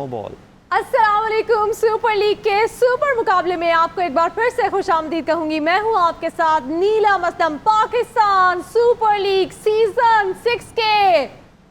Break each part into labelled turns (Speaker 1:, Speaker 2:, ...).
Speaker 1: No ball.
Speaker 2: अस्सलाम वालेकुम। Super league के सुपर मुकाबले में आपको एक बार फिर से खुशामदीद कहूंगी। मैं हूं आपके साथ Neelam Aslam. Pakistan super league season 6 के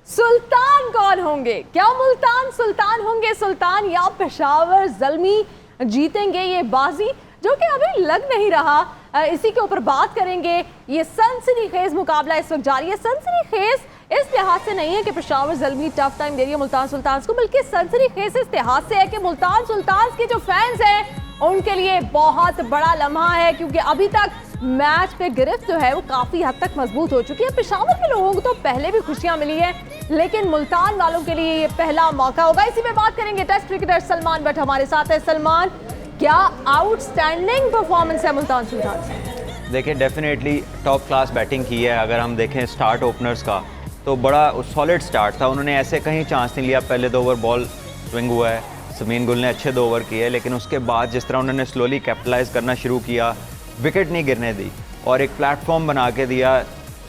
Speaker 2: सुल्तान कौन होंगे? क्या मुल्तान सुल्तान होंगे सुल्तान, या पेशावर ज़ल्मी जीतेंगे ये बाजी, जो कि अभी लग नहीं रहा। इसी के ऊपर बात करेंगे। ये सनसनीखेज मुकाबला इस वक्त जारी है। सनसनीखेज इस लिहाज से नहीं है कि पेशावर ज़ल्मी टफ टाइम दे रही है मुल्तान सुल्तान्स को, बल्कि सनसनीखेज इस लिहाज से है कि मुल्तान सुल्तान्स के जो फैंस हैं उनके लिए बहुत बड़ा लम्हा है, क्योंकि अभी तक मैच पे गिरफ्त जो है वो काफ़ी हद तक मजबूत हो चुकी है। पेशावर के लोगों को तो पहले भी खुशियां मिली है, लेकिन मुल्तान वालों के लिए ये पहला मौका होगा। इसी में बात करेंगे। टेस्ट क्रिकेटर सलमान भट्ट हमारे साथ है। सलमान, क्या आउटस्टैंडिंग परफॉर्मेंस है मुल्तान सुल्तान से?
Speaker 1: देखिए, डेफिनेटली टॉप क्लास बैटिंग की है। अगर हम देखें स्टार्ट ओपनर्स का तो बड़ा सॉलिड स्टार्ट था। उन्होंने ऐसे कहीं चांस नहीं लिया। पहले 2 ओवर बॉल स्विंग हुआ है, समीन गुल ने अच्छे 2 ओवर किए, लेकिन उसके बाद जिस तरह उन्होंने स्लोली कैपिटलाइज करना शुरू किया, विकेट नहीं गिरने दी और एक प्लेटफॉर्म बना के दिया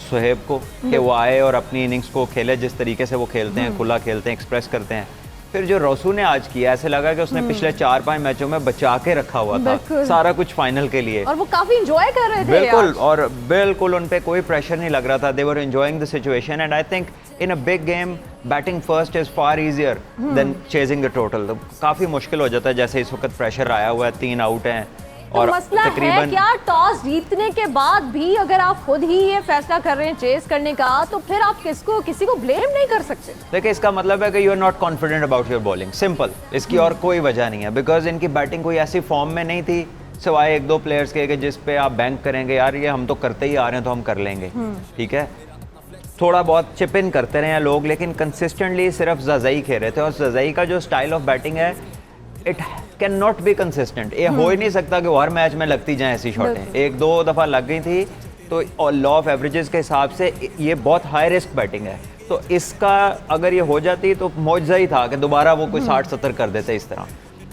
Speaker 1: सुहेब को कि वो आए और अपनी इनिंग्स को खेले जिस तरीके से वो खेलते हैं, खुला खेलते हैं, एक्सप्रेस करते हैं। फिर जो रोसू ने आज किया, ऐसे लगा कि उसने पिछले 4-5 मैचों में बचा के रखा हुआ था सारा कुछ फाइनल के लिए,
Speaker 2: और वो काफी एंजॉय कर रहे थे।
Speaker 1: बिल्कुल, और बिल्कुल उन पे कोई प्रेशर नहीं लग रहा था। They were enjoying the situation and I think in a big game batting first is far easier than chasing the total. तो काफी मुश्किल हो जाता है। जैसे इस वक्त प्रेशर आया हुआ है, 3 आउट हैं
Speaker 2: और मसला है क्या, टॉस जीतने के बाद भी अगर आप खुद ही ये फैसला कर रहे हैं चेस करने का, तो फिर आप किसी को ब्लेम नहीं कर सकते।
Speaker 1: देखिए, इसका मतलब है कि you are not confident about your bowling, simple. इसकी और कोई वजह नहीं है, बिकॉज इनकी बैटिंग कोई ऐसी फॉर्म में नहीं थी सिवाय 1-2 प्लेयर्स के कि जिस पे आप बैंक करेंगे यार ये हम तो करते ही आ रहे हैं तो हम कर लेंगे, ठीक है। थोड़ा बहुत चिप इन करते रहे हैं लोग, लेकिन कंसिस्टेंटली सिर्फ जज़ई खेल रहे थे। और जज़ई का जो स्टाइल ऑफ बैटिंग है, it can not be consistent. ये हो ही नहीं सकता कि वो हर मैच में लगती जाए ऐसी शॉटें। 1-2 दफ़ा लग गई थी तो लॉ ऑफ एवरेजेस के हिसाब से ये बहुत हाई रिस्क बैटिंग है। तो इसका अगर ये हो जाती तो मौजज़ा ही था कि दोबारा वो कोई 60-70 कर देते इस तरह।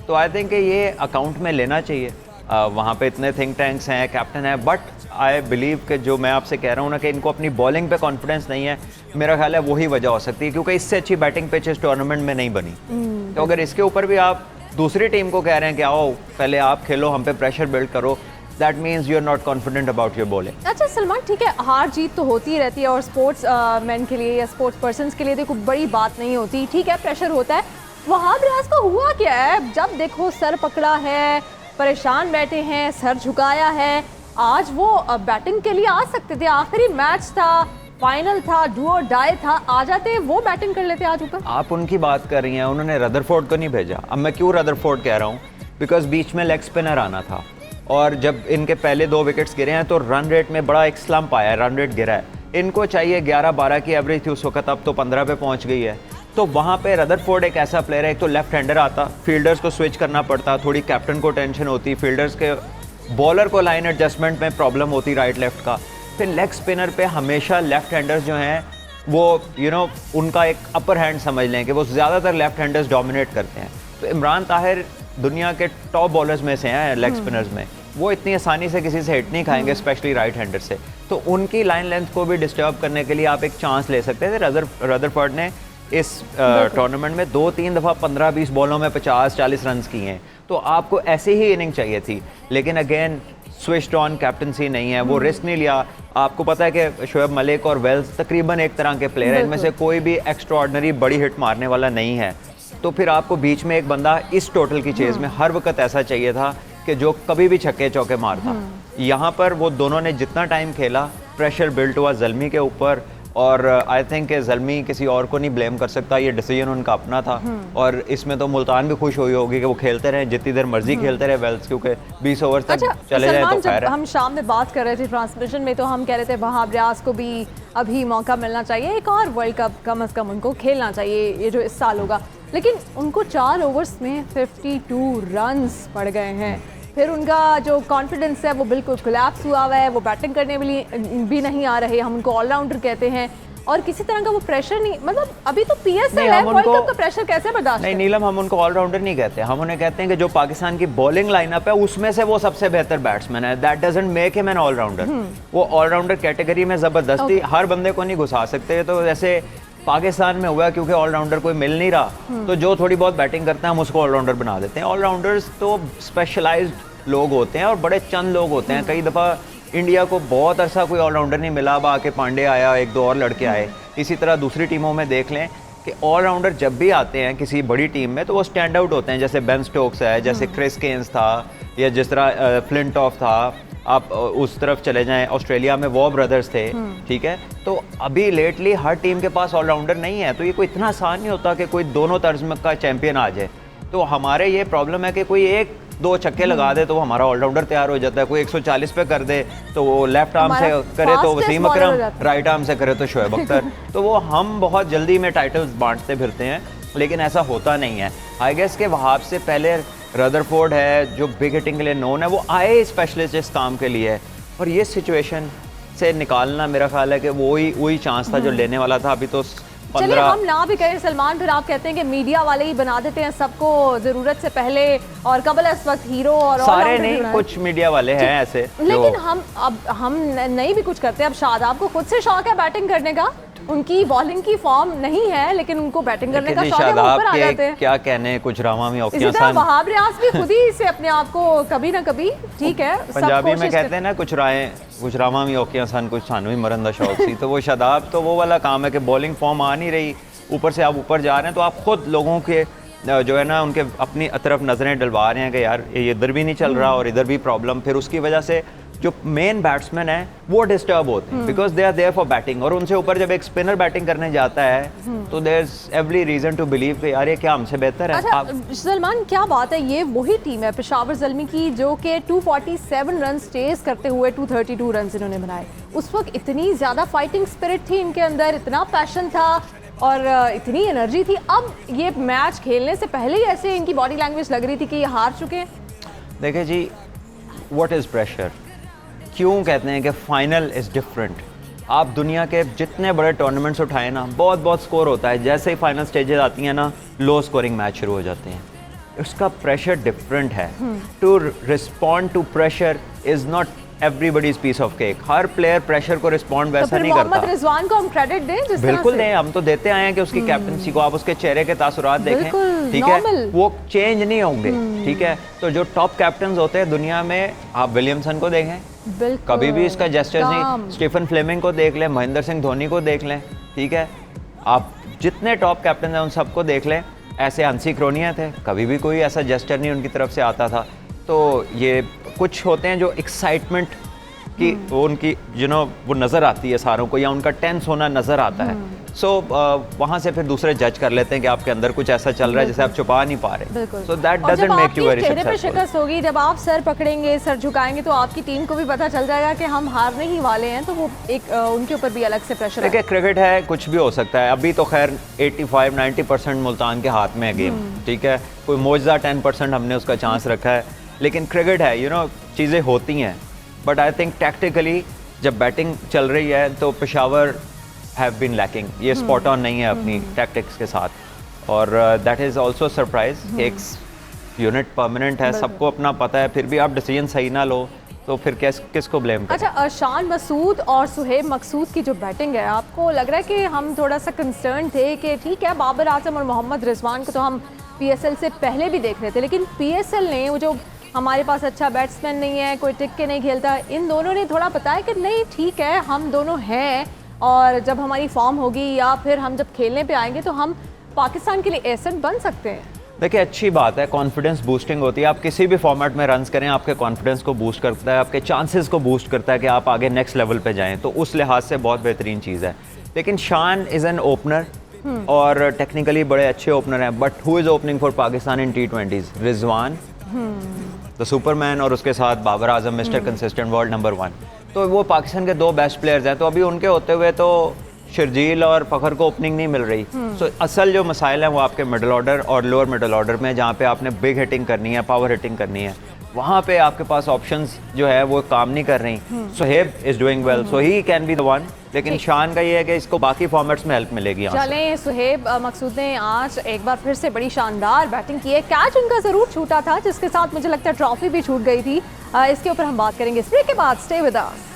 Speaker 1: तो आई थिंक ये अकाउंट में लेना चाहिए। वहाँ पे इतने थिंक टैंक्स हैं, कैप्टन है, बट आई बिलीव कि जो मैं आपसे कह रहा हूँ ना कि इनको अपनी बॉलिंग पे कॉन्फिडेंस नहीं है, मेरा ख्याल है वही वजह हो सकती है, क्योंकि इससे अच्छी बैटिंग पिच इस टूर्नामेंट में नहीं बनी। तो अगर इसके ऊपर भी आप दूसरी टीम को कह रहे हैं कि आओ पहले आप खेलो, हम पे प्रेशर बिल्ड करो, that means you are not confident about your bowling.
Speaker 2: अच्छा सलमान, ठीक है, हार जीत तो होती रहती है और स्पोर्ट्स मैन के लिए या स्पोर्ट्स पर्सन के लिए तो कोई बड़ी बात नहीं होती, ठीक है, प्रेशर होता है। वहाब रियाज का हुआ क्या है? जब देखो सर पकड़ा है, परेशान बैठे हैं, सर झुकाया है। आज वो बैटिंग के लिए आ सकते थे, आखिरी मैच था, फाइनल था, डू और डाई था, आ जाते वो बैटिंग कर लेते आज ऊपर।
Speaker 1: आप उनकी बात कर रही हैं, उन्होंने रदरफोर्ड को नहीं भेजा। अब मैं क्यों रदरफोर्ड कह रहा हूँ, बिकॉज बीच में लेग स्पिनर आना था और जब इनके पहले 2 विकेट्स गिरे हैं तो रन रेट में बड़ा एक स्लम्प आया है, रन रेट गिरा है। इनको चाहिए 11-12 की एवरेज थी उस वक्त, अब तो 15 पे पहुँच गई है। तो वहाँ पे रदरफोर्ड एक ऐसा प्लेयर है, एक तो लेफ्ट हैंडर आता, फील्डर्स को स्विच करना पड़ता, थोड़ी कैप्टन को टेंशन होती, फील्डर्स के बॉलर को लाइन एडजस्टमेंट में प्रॉब्लम होती राइट लेफ्ट का। फिर लेग स्पिनर पे हमेशा लेफ्ट हैंडर्स जो हैं वो उनका एक अपर हैंड समझ लें कि वो ज़्यादातर लेफ्ट हैंडर्स डोमिनेट करते हैं। तो इमरान ताहिर दुनिया के टॉप बॉलर्स में से हैं लेग स्पिनर्स में, वो इतनी आसानी से किसी से हिट नहीं खाएंगे, स्पेशली राइट हैंडर से। तो उनकी लाइन लेंथ को भी डिस्टर्ब करने के लिए आप एक चांस ले सकते थे। रदरफोर्ड ने इस टूर्नामेंट में 2-3 दफ़ा 15-20 बॉलों में 50-40 रन किए हैं, तो आपको ऐसी ही इनिंग चाहिए थी। लेकिन अगेन स्विच्ड ऑन कैप्टनसी नहीं है, वो रिस्क नहीं लिया। आपको पता है कि शोएब मलिक और वेल्स तकरीबन एक तरह के प्लेयर हैं, इनमें से कोई भी एक्स्ट्राऑर्डिनरी बड़ी हिट मारने वाला नहीं है। तो फिर आपको बीच में एक बंदा इस टोटल की चेज में हर वक्त ऐसा चाहिए था कि जो कभी भी छक्के चौके मारता। यहाँ पर वो दोनों ने जितना टाइम खेला, प्रेशर बिल्ट हुआ ज़ल्मी के ऊपर, और आई थिंक ज़ल्मी किसी और को नहीं ब्लेम कर सकता, ये डिसीजन उनका अपना था। और इसमें तो मुल्तान भी खुश हुई होगी कि वो खेलते रहे, जितनी देर मर्जी खेलते रहे वेल्स, क्योंकि 20 ओवर तक चले जाए तो खैर है।
Speaker 2: हम शाम में बात कर रहे थे ट्रांसमिशन में, तो हम कह रहे थे वहाब रियाज को भी अभी मौका मिलना चाहिए, एक और वर्ल्ड कप कम अज़ कम उनको खेलना चाहिए, ये जो इस साल होगा। लेकिन उनको 4 ओवर्स में 52 रन्स पड़ गए हैं। फिर उनका जो कॉन्फिडेंस है वो बिल्कुल कोलैप्स हुआ है, वो बैटिंग करने भी नहीं आ रहे। हम उनको ऑलराउंडर कहते हैं और किसी तरह का वो प्रेशर नहीं, मतलब अभी तो पीएसएल है, वर्ल्ड कप का प्रेशर कैसे बर्दाश्त?
Speaker 1: नहीं नीलम, हम उनको ऑलराउंडर नहीं कहते, हम उन्हें कहते हैं कि जो पाकिस्तान की बॉलिंग लाइनअप है उसमें से वो सबसे बेहतर बैट्समैन है। That doesn't make him an allrounder. वो ऑलराउंडर कैटेगरी में जबरदस्ती हर बंदे को नहीं घुसा सकते। तो जैसे पाकिस्तान में हुआ क्योंकि ऑलराउंडर कोई मिल नहीं रहा, तो जो थोड़ी बहुत बैटिंग करते हैं हम उसको ऑलराउंडर बना देते हैं। ऑलराउंडर्स तो स्पेशलाइज्ड लोग होते हैं और बड़े चंद लोग होते हैं। कई दफ़ा इंडिया को बहुत अरसा कोई ऑलराउंडर नहीं मिला, अब आके पांडे आया, एक दो और लड़के आए। इसी तरह दूसरी टीमों में देख लें कि ऑलराउंडर जब भी आते हैं किसी बड़ी टीम में तो वो स्टैंड आउट होते हैं, जैसे बेन स्टोक्स है, जैसे क्रिस केन्स था, या जिस तरह फ्लिंटॉफ था। आप उस तरफ चले जाएं, ऑस्ट्रेलिया में वॉ ब्रदर्स थे, ठीक है। तो अभी लेटली हर टीम के पास ऑलराउंडर नहीं है, तो ये कोई इतना आसान नहीं होता कि कोई दोनों तर्ज में का चैंपियन आ जाए। तो हमारे ये प्रॉब्लम है कि कोई एक दो छक्के लगा दे तो वो हमारा ऑलराउंडर तैयार हो जाता है, कोई 140 पे कर दे तो वो लेफ्ट आर्म से करे तो वसीम अकरम, राइट आर्म से करे तो शोएब अख्तर। तो वो हम बहुत जल्दी में टाइटल्स बांटते फिरते हैं, लेकिन ऐसा होता नहीं है। आई गेस के वहाब से पहले रदरफोर्ड है जो बिग हिटिंग के लिए नोन है, वो आए स्पेशलिस्ट इस काम के लिए, और ये सिचुएशन से निकालना मेरा ख्याल है कि वही चांस था जो लेने वाला था। अभी तो
Speaker 2: चलिए हम ना भी कहें सलमान, फिर आप कहते हैं कि मीडिया वाले ही बना देते हैं सबको जरूरत से पहले, और कबल इस वक्त हीरो और
Speaker 1: सारे नहीं, कुछ मीडिया वाले हैं ऐसे।
Speaker 2: लेकिन हम नहीं भी कुछ करते। अब शादाब को खुद से शौक है बैटिंग करने का, उनकी बॉलिंग की फॉर्म नहीं है लेकिन उनको बैटिंग करने का शौक है, वो ऊपर आ जाते हैं।
Speaker 1: क्या कहने, कुछ रामा में
Speaker 2: इसी तरह वहाब रियाज भी खुद ही से अपने आप को कभी ना कभी, ठीक है,
Speaker 1: पंजाबी में कहते हैं ना, कुछ रामा में ओकिया सन कुछ सानू ही मरन दा शौक सी। तो वो शादाब तो वो वाला काम है कि बॉलिंग फॉर्म आ नहीं रही, ऊपर से आप ऊपर जा रहे हैं तो आप खुद लोगों के जो है ना उनके अपनी तरफ नजरें डलवा रहे हैं कि यार ये इधर भी नहीं चल रहा और इधर भी प्रॉब्लम। फिर उसकी वजह से जो मेन बैट्समैन है वो डिस्टर्ब होते हैं, because they are there for batting. और उनसे ऊपर जब एक स्पिनर बैटिंग करने जाता है तो there is every reason to believe कि यार ये क्या हमसे बेहतर है।
Speaker 2: अच्छा सलमान, क्या बात है, ये वही टीम है पेशावर ज़ल्मी की जो कि 247 रन चेस करते हुए 232 रन इन्होंने बनाए। उस वक्त इतनी ज़्यादा फाइटिंग स्पिरिट थी इनके अंदर, इतना पैशन था और इतनी एनर्जी थी। अब ये मैच खेलने से पहले ही ऐसे इनकी बॉडी लैंग्वेज लग रही थी कि ये हार चुके हैं।
Speaker 1: देखिए जी, व्हाट इज़ प्रेशर, क्यों कहते हैं कि फाइनल इज़ डिफरेंट। आप दुनिया के जितने बड़े टूर्नामेंट्स उठाए ना, बहुत स्कोर होता है, जैसे ही फाइनल स्टेजेस आती हैं ना, लो स्कोरिंग मैच शुरू हो जाते हैं। उसका प्रेशर डिफरेंट है। To respond to pressure is not everybody's piece of cake. हर प्लेयर प्रेशर को रिस्पॉन्ड वैसा नहीं करता।
Speaker 2: मोहम्मद रिजवान को हम क्रेडिट दें,
Speaker 1: बिल्कुल दें, हम तो देते आए हैं कि उसकी कैप्टनसी को आप उसके चेहरे के तासुरात देखें, ठीक है, वो चेंज नहीं होंगे, ठीक है। तो जो टॉप कैप्टन होते हैं दुनिया में, आप विलियमसन को देखें, कभी भी इसका जेस्चर नहीं। स्टीफन फ्लेमिंग को देख लें, महेंद्र सिंह धोनी को देख लें, ठीक है, आप जितने टॉप कैप्टन हैं उन सबको देख लें, ऐसे हंसी क्रोनिया थे, कभी भी कोई ऐसा जेस्चर नहीं उनकी तरफ से आता था। तो ये कुछ होते हैं जो एक्साइटमेंट की वो उनकी वो नज़र आती है सारों को, या उनका टेंस होना नज़र आता है। सो वहाँ से फिर दूसरे जज कर लेते हैं कि आपके अंदर कुछ ऐसा चल रहा है जिसे आप छुपा नहीं पा रहे। So that doesn't make you very successful.
Speaker 2: शिकस्त होगी, जब आप सर पकड़ेंगे, सर झुकाएंगे, तो आपकी टीम को भी पता चल जाएगा कि हम हारने ही वाले हैं, तो वो एक उनके ऊपर भी अलग से प्रेशर है।
Speaker 1: देखिए क्रिकेट है, कुछ भी हो सकता है। अभी तो खैर 85-90% मुल्तान के हाथ में है गेम, ठीक है, कोई मोजा 10% हमने उसका चांस रखा है, लेकिन क्रिकेट है, चीज़ें होती हैं। बट आई थिंक टैक्टिकली जब बैटिंग चल रही है तो पेशावर हैव बीन लैकिंग, ये स्पॉट ऑन नहीं है अपनी टैक्टिक्स के साथ, और दैट इज़ ऑल्सो सरप्राइज। एक यूनिट परमानेंट है, सबको अपना पता है, फिर भी आप डिसीजन सही ना लो तो फिर किसको ब्लेम करें।
Speaker 2: अच्छा, शान मसूद और सुहेब मकसूद की जो बैटिंग है, आपको लग रहा है कि हम थोड़ा सा कंसर्न थे कि ठीक है, बाबर आजम और मोहम्मद रिजवान को तो हम PSL से पहले भी देख रहे थे, लेकिन PSL ने वो जो हमारे पास अच्छा बैट्समैन नहीं है, कोई टिक के नहीं खेलता, इन दोनों ने थोड़ा बताया कि नहीं ठीक है, हम दोनों हैं, और जब हमारी फॉर्म होगी या फिर हम जब खेलने पे आएंगे तो हम पाकिस्तान के लिए एसेट बन सकते हैं।
Speaker 1: देखिए अच्छी बात है, कॉन्फिडेंस बूस्टिंग होती है। आप किसी भी फॉर्मेट में रन्स करें, आपके कॉन्फिडेंस को बूस्ट करता है, आपके चांसेस को बूस्ट करता है कि आप आगे नेक्स्ट लेवल पे जाएं, तो उस लिहाज से बहुत बेहतरीन चीज़ है। लेकिन शान इज़ एन ओपनर और टेक्निकली बड़े अच्छे ओपनर हैं, but who is opening for Pakistan in T20s? Rizwan the Superman, और उसके साथ Babar Azam, mister consistent, world number 1। तो वो पाकिस्तान के दो बेस्ट प्लेयर्स हैं, तो अभी उनके होते हुए तो शर्जील और फ़खर को ओपनिंग नहीं मिल रही। सो असल जो मसाइल हैं वो आपके मिडल ऑर्डर और लोअर मिडल ऑर्डर में, जहाँ पे आपने बिग हिटिंग करनी है, पावर हिटिंग करनी है, वहाँ पे आपके पास ऑप्शंस जो है वो काम नहीं कर रही। Suhaib is doing well, so he can be the one, लेकिन शान का ये है कि इसको बाकी फॉर्मेट्स में हेल्प मिलेगी।
Speaker 2: चलें, सुहेब मकसूद ने आज एक बार फिर से बड़ी शानदार बैटिंग की है। कैच उनका ज़रूर छूटा था, जिसके साथ मुझे लगता है ट्रॉफी भी छूट गई थी। इसके ऊपर हम बात करेंगे इस ब्रेक के बाद। Stay with us.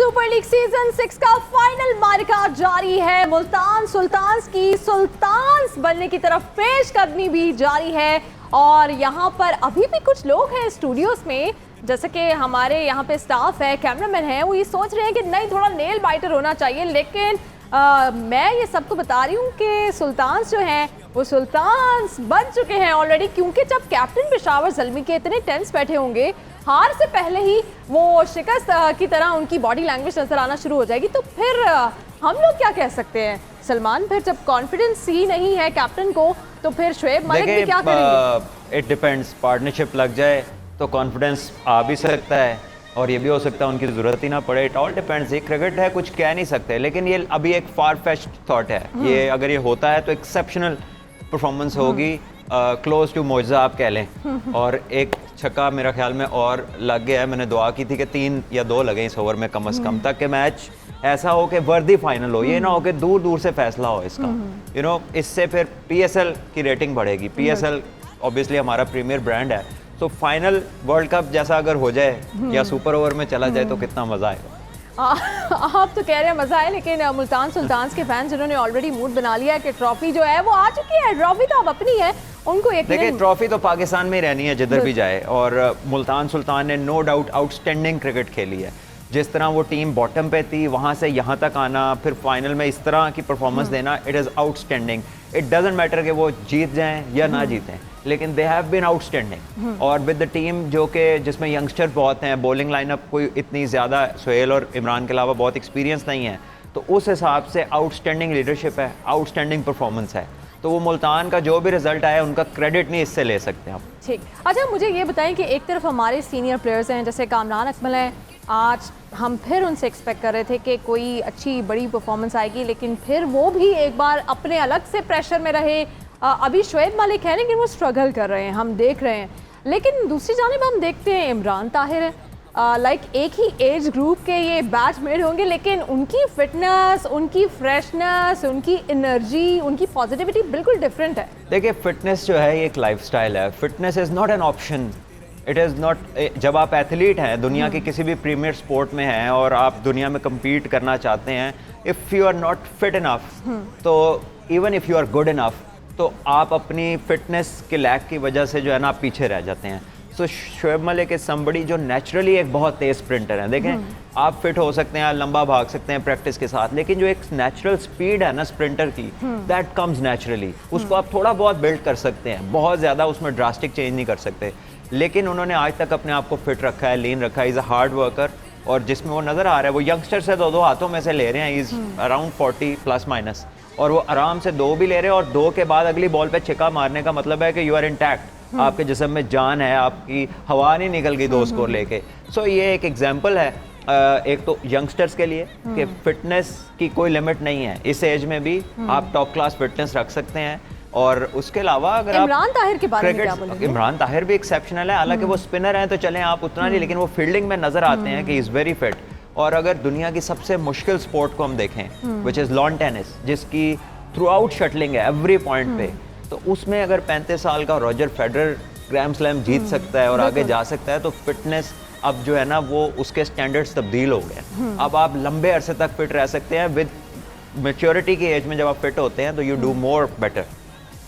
Speaker 2: Super league season 6 का फाइनल मारिका जारी है। मुल्तान सुल्तान्स की सुल्तान्स बनने की तरफ पेशकदमी भी जारी है और यहाँ पर अभी भी कुछ लोग हैं स्टूडियोज में, जैसे कि हमारे यहाँ पे स्टाफ है, कैमरामैन है, वो ये सोच रहे हैं कि नहीं थोड़ा नेल बाइटर होना चाहिए, लेकिन मैं ये सबको बता रही हूँ कि सुल्तान्स जो हैं वो सुल्तान्स बन चुके हैं ऑलरेडी, क्योंकि जब कैप्टन पेशावर ज़ल्मी के इतने टेंस बैठे होंगे, हार से पहले ही वो शिकस्त की तरह उनकी बॉडी लैंग्वेज नजर आना शुरू हो जाएगी, तो फिर हम लोग क्या कह सकते हैं सलमान? फिर जब कॉन्फिडेंस ही नहीं है कैप्टन को तो फिर शुएब मलिक भी क्या करेंगे?
Speaker 1: इट डिपेंड्स, पार्टनरशिप लग जाए तो कॉन्फिडेंस आ भी सकता है और ये भी हो सकता है उनकी ज़रूरत ही ना पड़े। It all depends. ये क्रिकेट है, कुछ कह नहीं सकते, लेकिन ये अभी एक फार फेच्ड थॉट है। ये अगर ये होता है तो एक्सेप्शनल परफॉर्मेंस होगी, क्लोज टू मोजा आप कह लें। और एक छक्का मेरा ख्याल में और लग गया है, मैंने दुआ की थी कि 3 या 2 लगे इस ओवर में कम से कम, तक कि मैच ऐसा हो कि वर्दी फाइनल हो, ये ना हो कि दूर दूर से फैसला हो इसका। यू नो, इससे फिर PSL की रेटिंग बढ़ेगी। PSL ऑब्वियसली हमारा प्रीमियर ब्रांड है, तो फाइनल वर्ल्ड कप जैसा अगर हो जाए या सुपर ओवर में चला जाए तो कितना मजा आएगा।
Speaker 2: आप तो कह रहे हैं मजा आए, लेकिन मुल्तान सुल्तान्स के फैंस जिन्होंने ऑलरेडी मूड बना लिया है कि ट्रॉफी जो है वो आ चुकी है, ट्रॉफी तो अब अपनी है, उनको
Speaker 1: देखिए ट्रॉफी तो पाकिस्तान में ही रहनी है जिधर भी जाए। और मुल्तान सुल्तान ने नो डाउट आउटस्टैंडिंग क्रिकेट खेली है। जिस तरह वो टीम बॉटम पे थी, वहाँ से यहाँ तक आना, फिर फाइनल में इस तरह की परफॉर्मेंस देना, it is outstanding. It doesn't matter कि वो जीत जाएं या ना जीतें, लेकिन दे हैव बीन आउटस्टैंडिंग। और विद द टीम जो कि जिसमें यंगस्टर बहुत हैं, बॉलिंग लाइनअप कोई इतनी ज़्यादा सुहेल और इमरान के अलावा बहुत एक्सपीरियंस नहीं है, तो उस हिसाब से आउटस्टैंडिंग लीडरशिप है, आउटस्टैंडिंग परफॉर्मेंस है। तो वो मुल्तान का जो भी रिजल्ट आया उनका क्रेडिट नहीं इससे ले सकते आप।
Speaker 2: ठीक, अच्छा मुझे ये बताएं कि एक तरफ हमारे सीनियर प्लेयर्स हैं जैसे कामरान अकमल हैं, आज हम फिर उनसे एक्सपेक्ट कर रहे थे कि कोई अच्छी बड़ी परफॉर्मेंस आएगी, लेकिन फिर वो भी एक बार अपने अलग से प्रेशर में रहे। अभी शुएब मलिक है लेकिन वो स्ट्रगल कर रहे हैं, हम देख रहे हैं। लेकिन दूसरी जानिब हम देखते हैं इमरान ताहिर है, लाइक एक ही एज ग्रुप के ये बैचमेट होंगे, लेकिन उनकी फिटनेस, उनकी फ्रेशनेस, उनकी एनर्जी, उनकी पॉजिटिविटी बिल्कुल डिफरेंट है।
Speaker 1: देखिए फिटनेस जो है ये एक लाइफस्टाइल है। Fitness is not an option, it is not. जब आप एथलीट हैं, दुनिया की किसी भी प्रीमियर स्पोर्ट में हैं और आप दुनिया में compete करना चाहते हैं, if you are not fit enough, तो even if you are good enough, तो आप अपनी फिटनेस के लैक की वजह से जो है ना आप पीछे रह जाते हैं। सो शुएब मलिक इज समबडी जो नेचुरली एक बहुत तेज स्प्रिंटर है। देखें आप फिट हो सकते हैं, लंबा भाग सकते हैं प्रैक्टिस के साथ, लेकिन जो एक नेचुरल स्पीड है ना स्प्रिंटर की, दैट कम्स नेचुरली। उसको आप थोड़ा बहुत बिल्ड कर सकते हैं, बहुत ज़्यादा उसमें ड्रास्टिक चेंज नहीं कर सकते, लेकिन उन्होंने आज तक अपने आप को फिट रखा है, लीन रखा है। इज़ अ हार्ड वर्कर, और जिसमें वो नज़र आ रहा है वो यंगस्टर से 2 हाथों में से ले रहे हैं। इज़ अराउंड 40 प्लस माइनस, और वो आराम से 2 भी ले रहे हैं, और 2 के बाद अगली बॉल पे छिक्का मारने का मतलब है कि यू आर इंटैक्ट, आपके जिस्म में जान है, आपकी हवा नहीं निकल गई 2 स्कोर लेके। सो ये एक एग्जांपल है एक तो यंगस्टर्स के लिए कि फिटनेस की कोई लिमिट नहीं है, इस एज में भी आप टॉप क्लास फिटनेस रख सकते हैं। और उसके अलावा अगर
Speaker 2: इमरान ताहिर के बारे में क्या बोलेंगे?
Speaker 1: इमरान ताहिर भी एक्सेप्शनल है, हालांकि वो स्पिनर हैं तो चलें आप उतना नहीं, लेकिन वो फील्डिंग में नजर आते हैं कि इज़ वेरी फिट। और अगर दुनिया की सबसे मुश्किल स्पोर्ट को हम देखें, विच इज़ लॉन टेनिस, जिसकी थ्रू आउट शटलिंग है एवरी पॉइंट पे, तो उसमें अगर 35 साल का रॉजर फेडरर ग्रैंड स्लैम जीत सकता है और आगे जा सकता है, तो फिटनेस अब जो है ना वो उसके स्टैंडर्ड्स तब्दील हो गए। अब आप लंबे अरसे तक फिट रह सकते हैं। विद मेच्योरिटी की एज में जब आप फिट होते हैं तो यू डू मोर बेटर।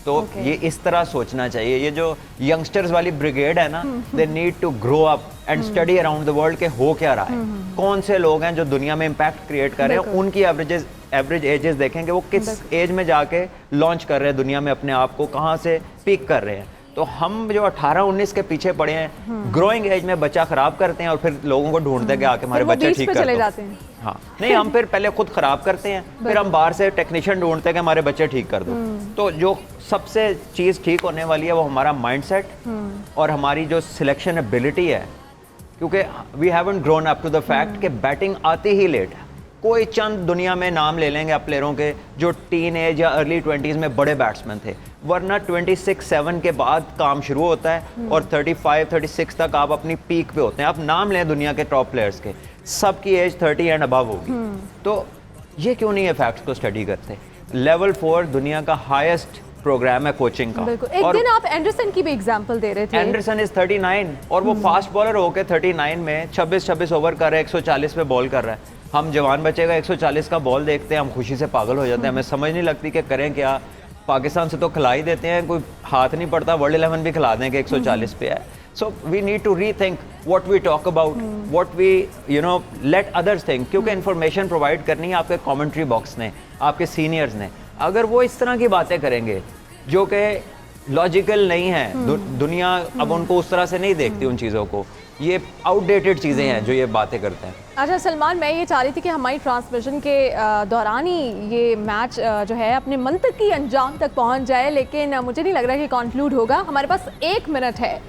Speaker 1: तो ये इस तरह सोचना चाहिए। ये जो यंगस्टर्स वाली ब्रिगेड है ना, they need to grow up and study around the world के हो क्या रहा है, कौन से लोग हैं जो दुनिया में इम्पैक्ट क्रिएट कर रहे हैं, उनकी एवरेज एजेस देखें कि वो किस एज में जाके लॉन्च कर रहे हैं दुनिया में अपने आप को, कहाँ से पीक कर रहे हैं। तो हम जो 18-19 के पीछे पड़े हैं, ग्रोइंग एज में बच्चा खराब करते हैं और फिर लोगों को ढूंढते हैं कि आके हमारे बच्चे ठीक कर दो। हाँ नहीं, हम फिर पहले खुद खराब करते हैं, फिर हम बाहर से टेक्नीशियन ढूंढते हैं कि हमारे बच्चे ठीक कर दो। तो जो सबसे चीज़ ठीक होने वाली है वो हमारा माइंडसेट और हमारी जो सिलेक्शन एबिलिटी है, क्योंकि we haven't grown up to the fact कि बैटिंग आती ही लेट है। कोई चंद दुनिया में नाम ले लेंगे आप प्लेयरों के जो टीन एज या अर्ली 20s में बड़े बैट्समैन थे, वरना 26-7 के बाद काम शुरू होता है और 35-36 तक आप अपनी पीक पे होते हैं। आप नाम लें दुनिया के टॉप प्लेयर्स के, सबकी एज 30 एंड अबव होगी। तो ये क्यों नहीं है फैक्ट्स को स्टडी करते? लेवल 4 दुनिया का हाईएस्ट प्रोग्राम है कोचिंग का।
Speaker 2: एक दिन आप एंडरसन की भी एग्जांपल दे रहे थे।
Speaker 1: एंडरसन इज 39 और वो फास्ट बॉलर होकर 39 में 26 ओवर कर रहा है, 140 पे बॉल कर रहा है। हम जवान बच्चे का 140 का बॉल देखते हैं, हम खुशी से पागल हो जाते हैं, हमें समझ नहीं लगती कि करें क्या। पाकिस्तान से तो खिला ही देते हैं, कोई हाथ नहीं पड़ता, वर्ल्ड 11 भी खिला दें कि 140 पे है। So we need to rethink what we talk about, what we let others think, क्योंकि इन्फॉर्मेशन प्रोवाइड करनी है आपके कमेंट्री बॉक्स ने, आपके सीनियर्स ने। अगर वो इस तरह की बातें करेंगे जो कि लॉजिकल नहीं है, दुनिया अब उनको उस तरह से नहीं देखती उन चीज़ों को, ये आउटडेटेड चीज़ें हैं जो ये बातें करते हैं।
Speaker 2: अच्छा सलमान, मैं ये चाह रही थी कि हमारी ट्रांसमिशन के दौरान ही ये मैच जो है अपने मंतकी अंजाम तक पहुंच जाए, लेकिन मुझे नहीं लग रहा कि कॉन्क्लूड होगा। हमारे पास 1 मिनट है।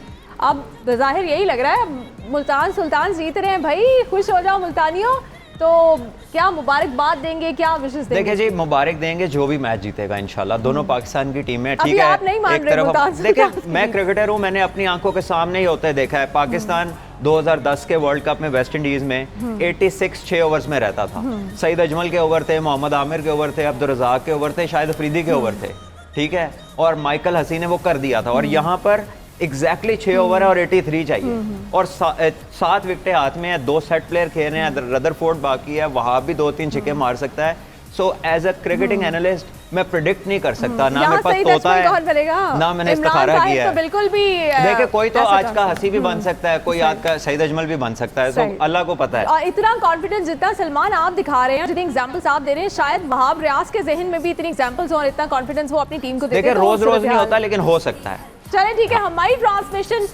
Speaker 2: अब ज़ाहिर यही लग रहा है मुल्तान सुल्तान जीत रहे हैं भाई, खुश हो जाओ मुल्तानियों। तो क्या मुबारकबाद देंगे, क्या विशेष देंगे?
Speaker 1: देखिए जी, मुबारक देंगे जो भी मैच जीतेगा इंशाल्लाह। दोनों पाकिस्तान की टीमें, ठीक
Speaker 2: अभी
Speaker 1: है,
Speaker 2: आप नहीं मान
Speaker 1: एक
Speaker 2: रहे मुल्तान
Speaker 1: तरफ देखिए, मैं क्रिकेटर हूँ, मैंने अपनी आंखों के सामने ही होते देखा है। पाकिस्तान 2010 के वर्ल्ड कप में वेस्ट इंडीज में 86 6 ओवर्स में रहता था। सईद अजमल के ओवर थे, मोहम्मद आमिर के ओवर थे, अब्दुल रज़ाक के ओवर थे, शाहिद अफरीदी के ओवर थे, ठीक है, और माइकल हसी ने वो कर दिया था। और यहाँ पर एग्जैक्टली 6 ओवर है और 83 चाहिए, और 7 विकेटें हाथ में है, 2 सेट प्लेयर खेल रहे हैं, रदरफोर्ड बाकी है, वहां भी 2-3 छक्के मार सकता है। So as a cricketing analyst मैं प्रिडिक्ट नहीं कर सकता, ना मेरे पास तोता है, ना मैंने इस्तिखारा किया है।
Speaker 2: तो बिल्कुल भी
Speaker 1: देखिए, कोई तो आज का हसी भी बन सकता है, कोई आज का सईद अजमल भी बन सकता है, तो अल्लाह को पता है।
Speaker 2: और इतना कॉन्फिडेंस जितना सलमान आप दिखा रहे हैं, जितने एग्जांपल्स आप दे रहे हैं, शायद वहाब रियाज के जहन में भी इतनी एग्जांपल्स और इतना कॉन्फिडेंस वो अपनी टीम को देते हैं।
Speaker 1: देखिए, रोज रोज नहीं होता, लेकिन हो सकता है।
Speaker 2: चलें ठीक है, हमारी ट्रांसमिशन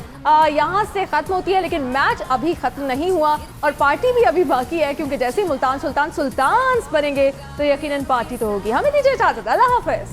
Speaker 2: यहाँ से खत्म होती है, लेकिन मैच अभी खत्म नहीं हुआ और पार्टी भी अभी बाकी है, क्योंकि जैसे ही मुल्तान सुल्तान सुल्तान बनेंगे तो यकीनन पार्टी तो होगी। हमें दीजिए इजाजत, अल्लाह हाफिज।